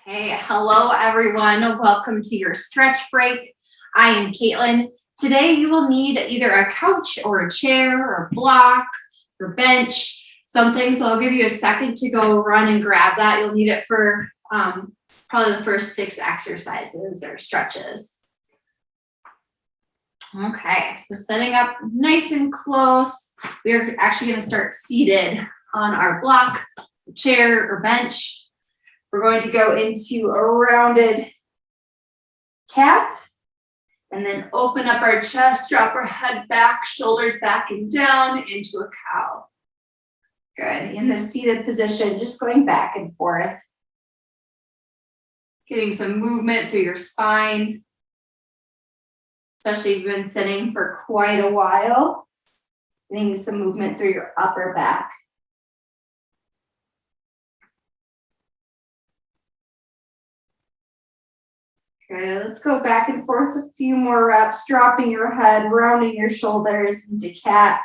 Hey, hello everyone. Welcome to your stretch break. I am Katelyn. Today you will need either a couch or a chair or a block or bench, something. So I'll give you a second to go run and grab that. You'll need it for probably the first 6 exercises or stretches. Okay, so setting up nice and close. We're actually going to start seated on our block, chair, or bench. We're going to go into a rounded cat and then open up our chest, drop our head back, shoulders back and down into a cow. Good. In the seated position, just going back and forth. Getting some movement through your spine, especially if you've been sitting for quite a while. Getting some movement through your upper back. Okay, let's go back and forth a few more reps, dropping your head, rounding your shoulders into cat,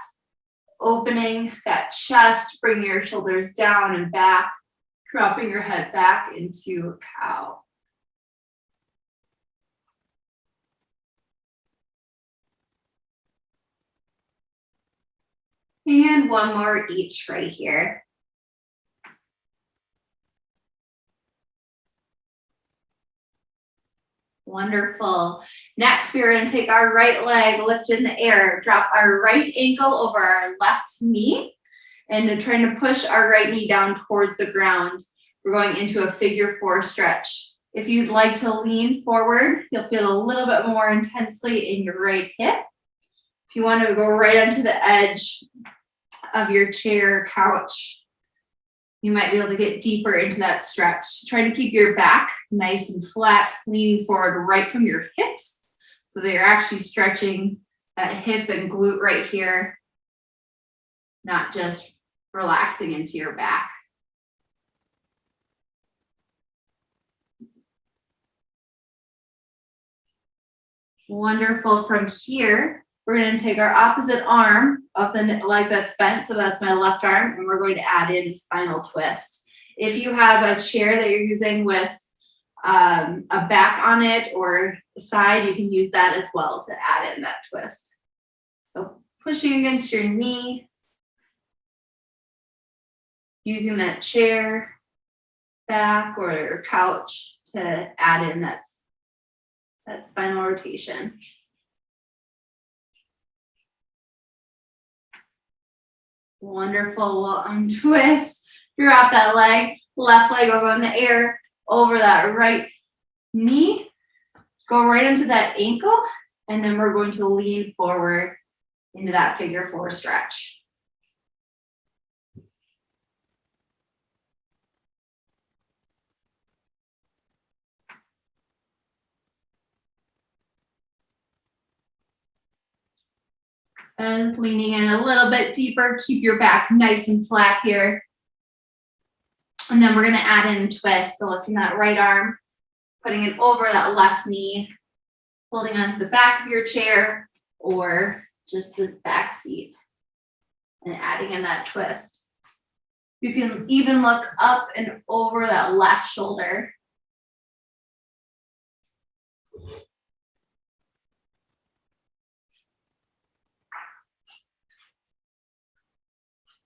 opening that chest, bringing your shoulders down and back, dropping your head back into a cow. And one more each right here. Wonderful. Next, we're going to take our right leg, lift in the air, drop our right ankle over our left knee, and trying to push our right knee down towards the ground. We're going into a figure 4 stretch. If you'd like to lean forward, you'll feel a little bit more intensely in your right hip. If you want to go right onto the edge of your chair or couch, you might be able to get deeper into that stretch. Try to keep your back nice and flat, leaning forward right from your hips so that you're actually stretching that hip and glute right here, not just relaxing into your back. Wonderful. From here, we're going to take our opposite arm up the leg that's bent, so that's my left arm, and we're going to add in a spinal twist. If you have a chair that you're using with a back on it or a side, you can use that as well to add in that twist. So pushing against your knee, using that chair, back, or your couch to add in that spinal rotation. Wonderful. We'll untwist, drop that leg, left leg will go in the air over that right knee, go right into that ankle, and then we're going to lean forward into that figure 4 stretch. And leaning in a little bit deeper, keep your back nice and flat here. And then we're going to add in a twist. So lifting that right arm, putting it over that left knee, holding onto the back of your chair or just the back seat and adding in that twist. You can even look up and over that left shoulder.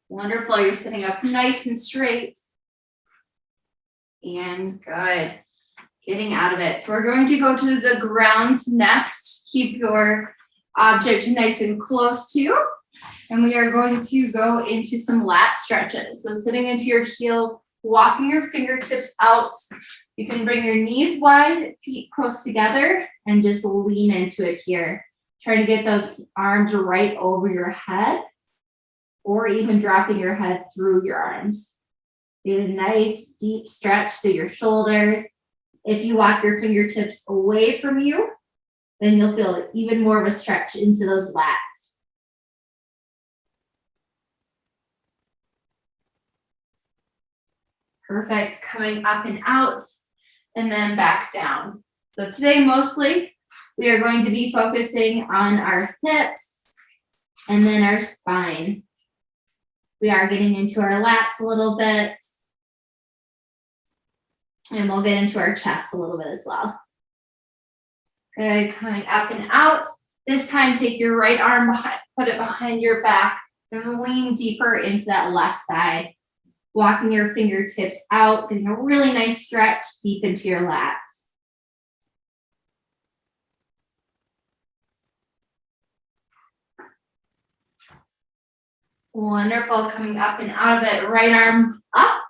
Wonderful. You're sitting up nice and straight. And good. Getting out of it. So we're going to go to the ground next. Keep your object nice and close to you. And we are going to go into some lat stretches. So sitting into your heels, walking your fingertips out. You can bring your knees wide, feet close together, and just lean into it here. Try to get those arms right over your head, or even dropping your head through your arms. Get a nice deep stretch through your shoulders. If you walk your fingertips away from you, then you'll feel even more of a stretch into those lats. Perfect. Coming up and out, and then back down. So today, mostly, we are going to be focusing on our hips and then our spine. We are getting into our lats a little bit. And we'll get into our chest a little bit as well. Good, coming up and out. This time, take your right arm behind, put it behind your back, and lean deeper into that left side. Walking your fingertips out, getting a really nice stretch deep into your lats. Wonderful, coming up and out of it. Right arm up,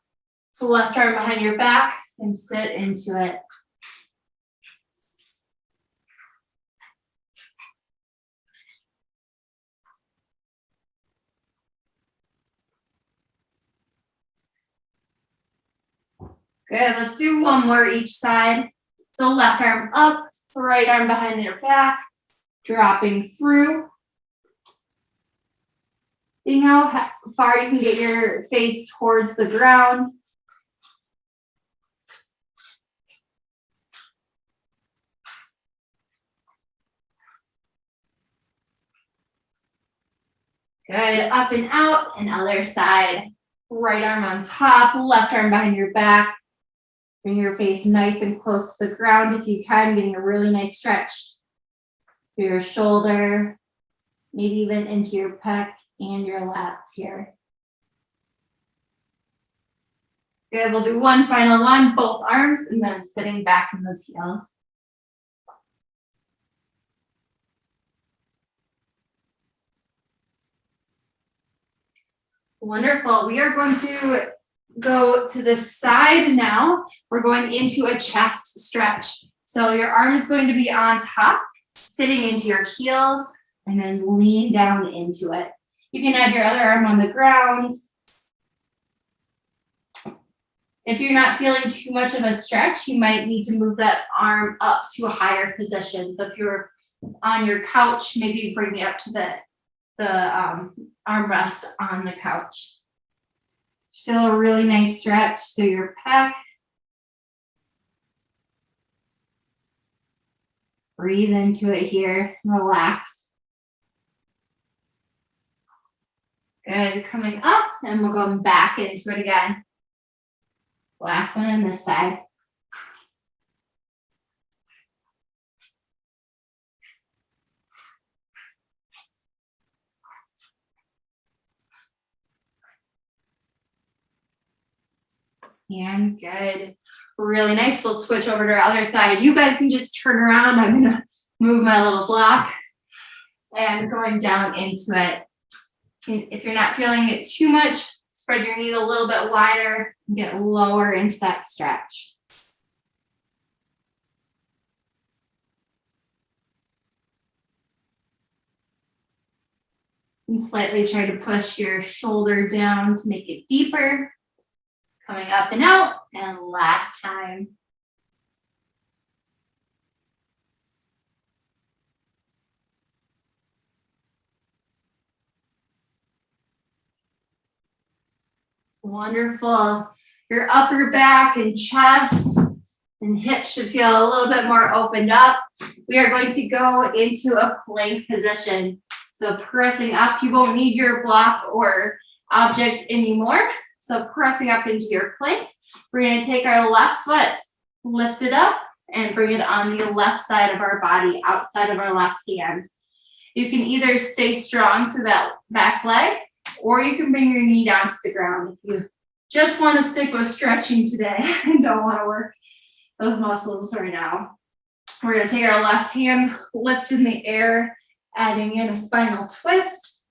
left arm behind your back, and sit into it. Good, let's do one more each side. So left arm up, right arm behind your back, dropping through. Seeing how far you can get your face towards the ground. Good, up and out, and other side. Right arm on top, left arm behind your back. Bring your face nice and close to the ground if you can, getting a really nice stretch through your shoulder, maybe even into your pec and your lats here. Good, we'll do one final one, both arms, and then sitting back in those heels. Wonderful, we are going to go to the side now. We're going into a chest stretch. So your arm is going to be on top, sitting into your heels, and then lean down into it. You can have your other arm on the ground. If you're not feeling too much of a stretch, you might need to move that arm up to a higher position. So if you're on your couch, maybe bring it up to the armrest on the couch. Feel a really nice stretch through your pec. Breathe into it here, relax. Good, coming up, and we'll go back into it again. Last one on this side. And good. Really nice. We'll switch over to our other side. You guys can just turn around. I'm going to move my little block and going down into it. If you're not feeling it too much, spread your knees a little bit wider and get lower into that stretch. And slightly try to push your shoulder down to make it deeper. Coming up and out, and last time. Wonderful. Your upper back and chest and hips should feel a little bit more opened up. We are going to go into a plank position. So pressing up, you won't need your block or object anymore. So pressing up into your plank, we're going to take our left foot, lift it up, and bring it on the left side of our body, outside of our left hand. You can either stay strong through that back leg, or you can bring your knee down to the ground. If you just want to stick with stretching today and don't want to work those muscles right now. We're going to take our left hand, lift in the air, adding in a spinal twist,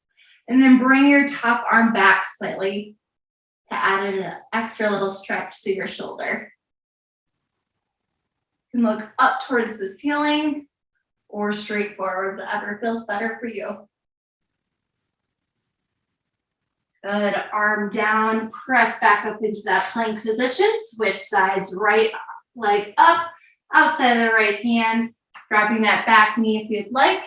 and then bring your top arm back slightly to add an extra little stretch to your shoulder. You can look up towards the ceiling or straight forward, whatever feels better for you. Good, arm down, press back up into that plank position, switch sides, right leg up, outside of the right hand, dropping that back knee if you'd like,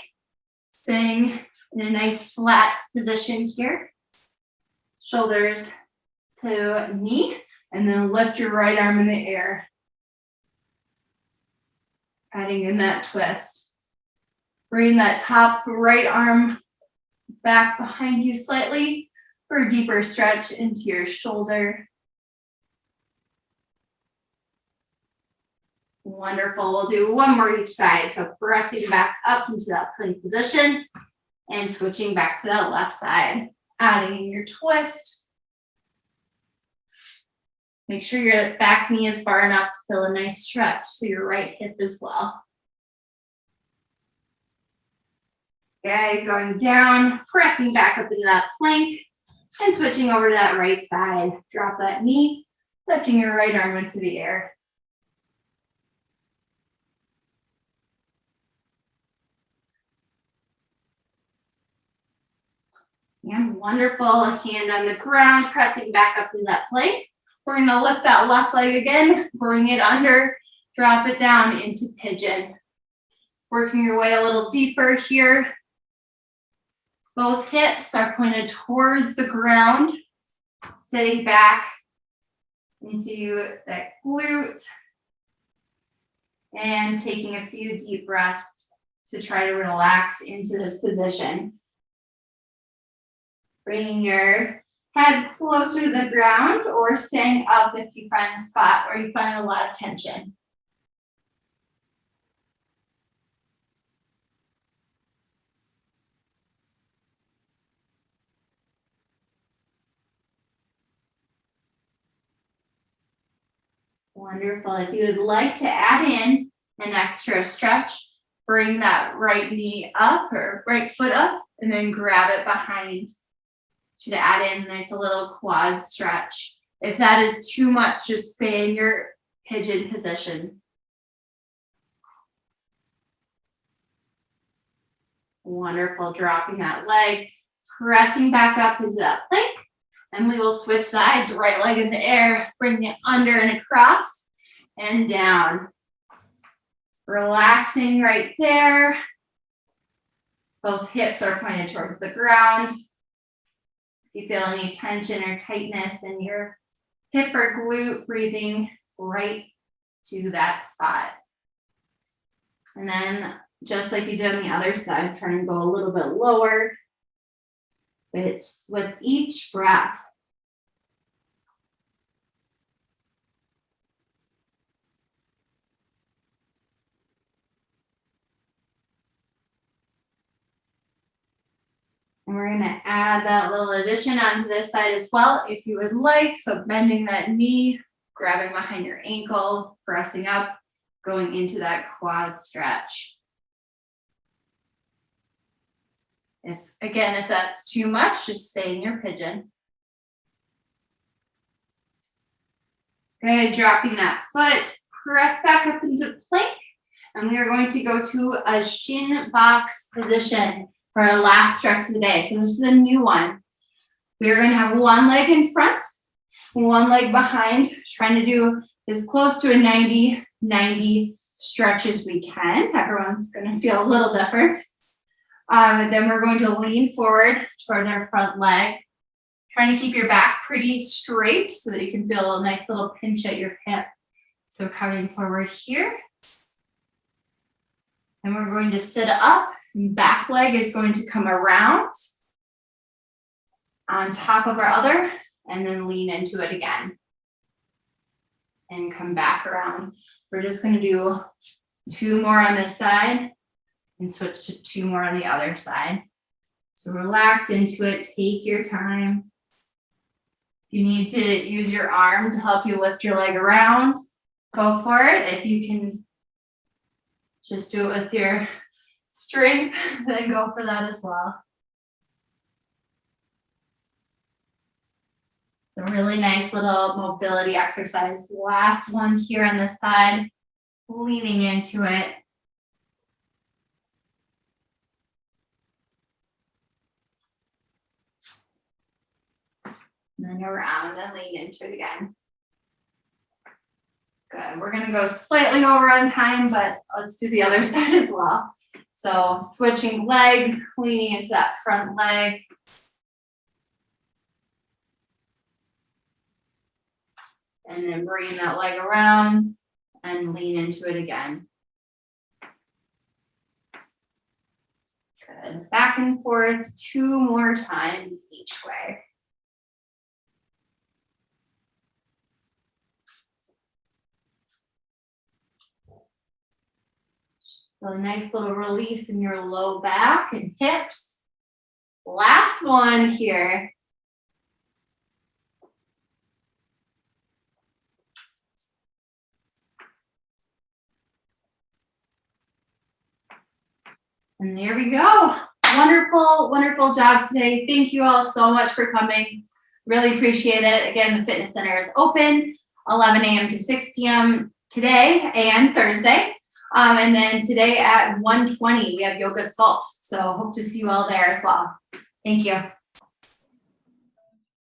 staying in a nice flat position here. Shoulders to knee, and then lift your right arm in the air. Adding in that twist. Bring that top right arm back behind you slightly for a deeper stretch into your shoulder. Wonderful. We'll do one more each side. So pressing back up into that plank position and switching back to that left side. Adding in your twist. Make sure your back knee is far enough to feel a nice stretch to your right hip as well. Okay, going down, pressing back up into that plank and switching over to that right side. Drop that knee, lifting your right arm into the air. Yeah, wonderful. Hand on the ground, pressing back up in that plank. We're gonna lift that left leg again, bring it under, drop it down into pigeon. Working your way a little deeper here. Both hips are pointed towards the ground, sitting back into that glute, and taking a few deep breaths to try to relax into this position. Bringing your head closer to the ground or staying up if you find a spot where you find a lot of tension. Wonderful. If you would like to add in an extra stretch, bring that right knee up or right foot up and then grab it behind. To add in a nice little quad stretch. If that is too much, just stay in your pigeon position. Wonderful. Dropping that leg, pressing back up into that plank, and we will switch sides. Right leg in the air, bring it under and across and down. Relaxing right there. Both hips are pointed towards the ground. If you feel any tension or tightness in your hip or glute, breathing right to that spot. And then just like you did on the other side, try and go a little bit lower. But with each breath, and we're gonna add that little addition onto this side as well, if you would like. So bending that knee, grabbing behind your ankle, pressing up, going into that quad stretch. If that's too much, just stay in your pigeon. Okay, dropping that foot, press back up into plank, and we are going to go to a shin box position for our last stretch of the day. So this is a new one. We are going to have one leg in front, one leg behind, trying to do as close to a 90-90 stretch as we can. Everyone's going to feel a little different. And then we're going to lean forward towards our front leg, trying to keep your back pretty straight so that you can feel a nice little pinch at your hip. So coming forward here. And we're going to sit up. Back leg is going to come around on top of our other and then lean into it again. And come back around. We're just going to do 2 more on this side and switch to 2 more on the other side. So relax into it, take your time. If you need to use your arm to help you lift your leg around, go for it. If you can just do it with your strength, then go for that as well. A really nice little mobility exercise. Last one here on this side, leaning into it. And then around and lean into it again. Good. We're going to go slightly over on time, but let's do the other side as well. So switching legs, leaning into that front leg. And then bring that leg around and lean into it again. Good. Back and forth 2 more times each way. So a nice little release in your low back and hips. Last one here. And there we go. Wonderful, wonderful job today. Thank you all so much for coming. Really appreciate it. Again, the fitness center is open 11 a.m. to 6 p.m. today and Thursday. And then today at 1:20, we have yoga sculpt. So hope to see you all there as well. Thank you.